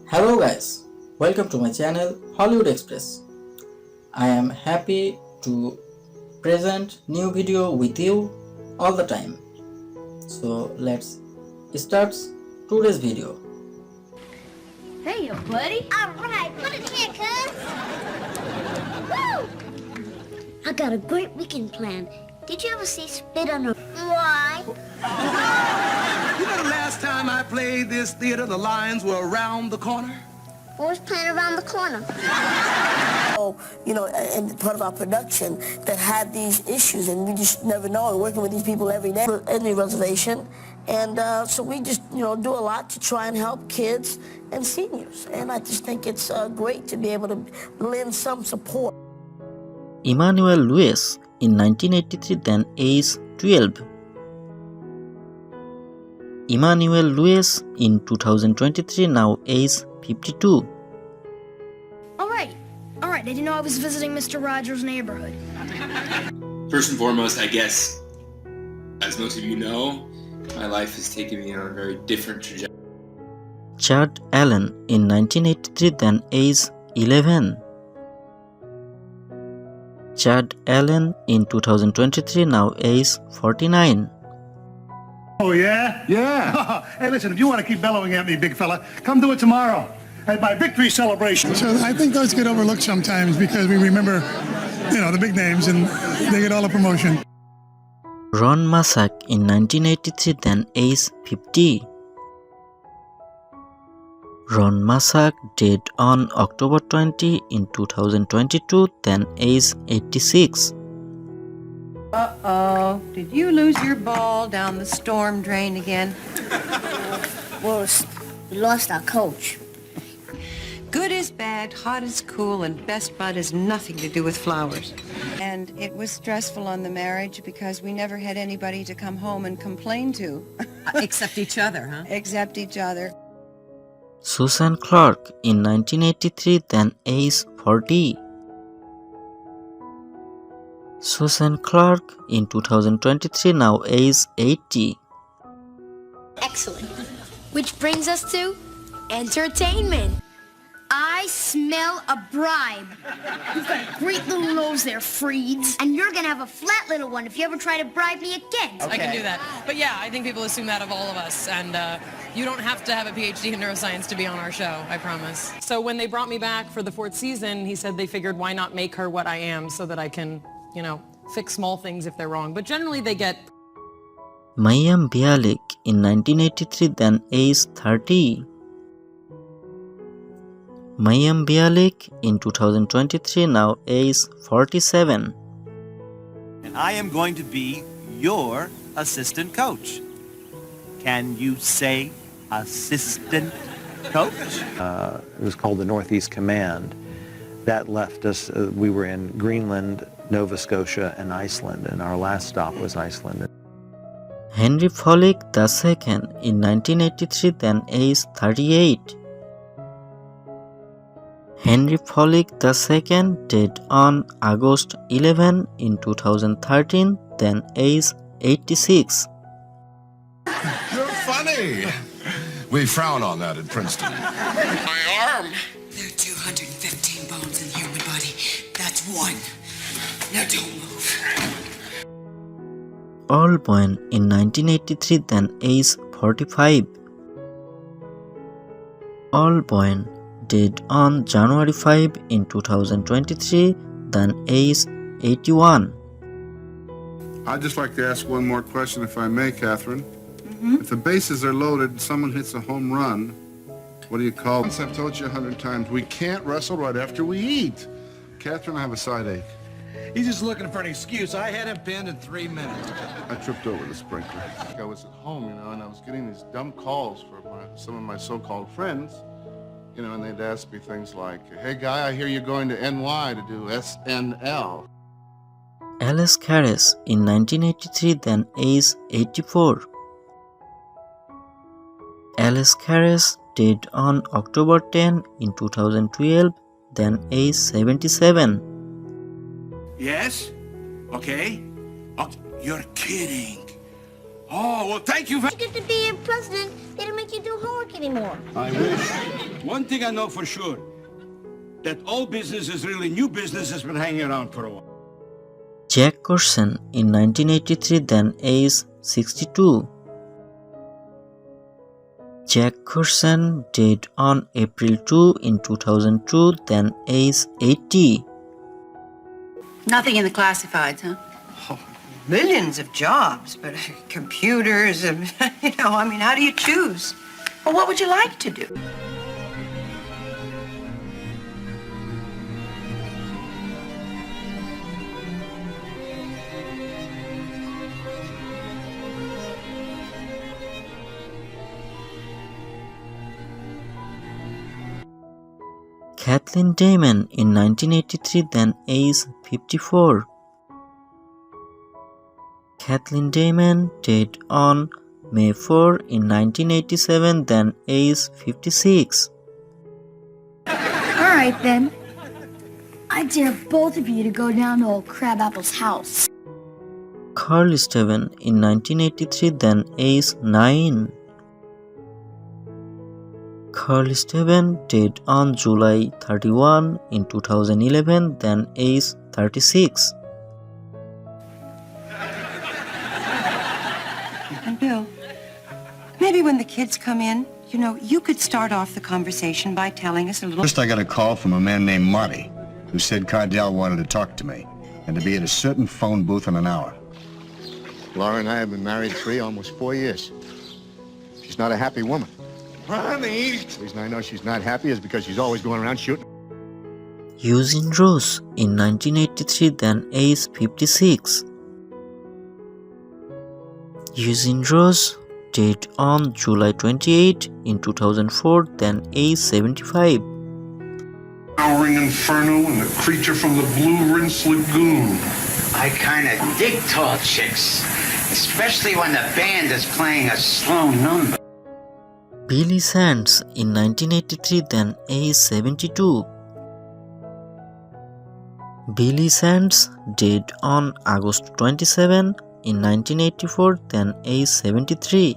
Hello guys, welcome to my channel Hollywood Express. I am happy to present new video with you all the time. So let's start today's video. Hey, buddy. Alright, put it here, cuz. Woo! I got a great weekend plan. Did you ever see Spit on a... Why? You know the last time I played this theater, the lines were around the corner? What was playing around the corner? And part of our production that had these issues, and we just never know. We're working with these people every day in the reservation, and so we just, do a lot to try and help kids and seniors. And I just think it's great to be able to lend some support. Emmanuel Lewis in 1983, then age 12. Emmanuel Lewis in 2023, now age 52. All right, I didn't know I was visiting Mr. Rogers' neighborhood. First and foremost, I guess, as most of you know, my life has taken me on a very different trajectory. Chad Allen in 1983, then age 11. Chad Allen in 2023, now age 49. Oh, yeah? Yeah. Hey, listen, if you want to keep bellowing at me, big fella, come do it tomorrow at my victory celebration. So I think those get overlooked sometimes because we remember, the big names and they get all the promotion. Ron Masak in 1983, then age 50. Ron Masak died on October 20 in 2022, then age 86. Uh-oh. Did you lose your ball down the storm drain again? Worse, we lost our coach. Good is bad, hot is cool, and best bud has nothing to do with flowers. And it was stressful on the marriage because we never had anybody to come home and complain to. Except each other, huh? Except each other. Susan Clark in 1983, then age 40. Susan Clark in 2023, now age 80. Excellent. Which brings us to entertainment. I smell a bribe. You've got a great little nose there, Freeds. And you're gonna have a flat little one if you ever try to bribe me again. I can do that. But yeah, I think people assume that of all of us. And you don't have to have a PhD in neuroscience to be on our show, I promise. So when they brought me back for the 4th season, he said they figured why not make her what I am so that I can, fix small things if they're wrong. But generally they get... Mayim Bialik in 1983, then age 30. Mayim Bialik in 2023, now age 47. And I am going to be your assistant coach. Can you say assistant coach? It was called the Northeast Command. That left us, we were in Greenland, Nova Scotia, and Iceland, and our last stop was Iceland. Henry Follick II in 1983, then age 38. Henry Follick II died on August 11 in 2013, then age 86. You're funny. We frown on that at Princeton. My arm. There are 215 bones in the human body. That's one. Now don't move. Allboyne in 1983, then age 45. Allboyne died on January 5 in 2023, then age 81. I'd just like to ask one more question, if I may, Catherine. If the bases are loaded and someone hits a home run, what do you call it? I've told you 100 times, we can't wrestle right after we eat. Catherine, I have a side ache. He's just looking for an excuse. I had him pinned in 3 minutes. I tripped over the sprinkler. I was at home, and I was getting these dumb calls from some of my so-called friends, and they'd ask me things like, hey, guy, I hear you're going to NY to do SNL. Alex Karras in 1983, then age 84. Alex Karras died on October 10 in 2012, then age 77. Yes? Okay. Oh, you're kidding. Oh, well, thank you. You get to be a president, they don't make you do homework anymore. I wish. One thing I know for sure, that all business is really new business has been hanging around for a while. Jack Carson in 1983, then age 62. Jack Carson died on April 2 in 2002, then age 80. Nothing in the classifieds, huh? Oh, millions of jobs, but computers and, how do you choose? Well, what would you like to do? Kathleen Damon in 1983, then age 54. Kathleen Damon died on May 4 in 1987, then age 56. Alright then. I dare both of you to go down to old Crabapple's house. Carl Steven in 1983, then age 9. Carl Steven died on July 31 in 2011, then age 36. And Bill, maybe when the kids come in, you could start off the conversation by telling us a little... First, I got a call from a man named Marty, who said Cardell wanted to talk to me, and to be at a certain phone booth in an hour. Laura and I have been married almost 4 years. She's not a happy woman. Honey! The reason I know she's not happy is because she's always going around shooting. Eugene Rose in 1983, then age 56. Eugene Rose died on July 28 in 2004, then age 75. Towering Inferno and the creature from the Blue Rinse Lagoon. I kind of dig tall chicks, especially when the band is playing a slow number. Billy Sands in 1983, then age 72. Billy Sands died on August 27 in 1984, then age 73.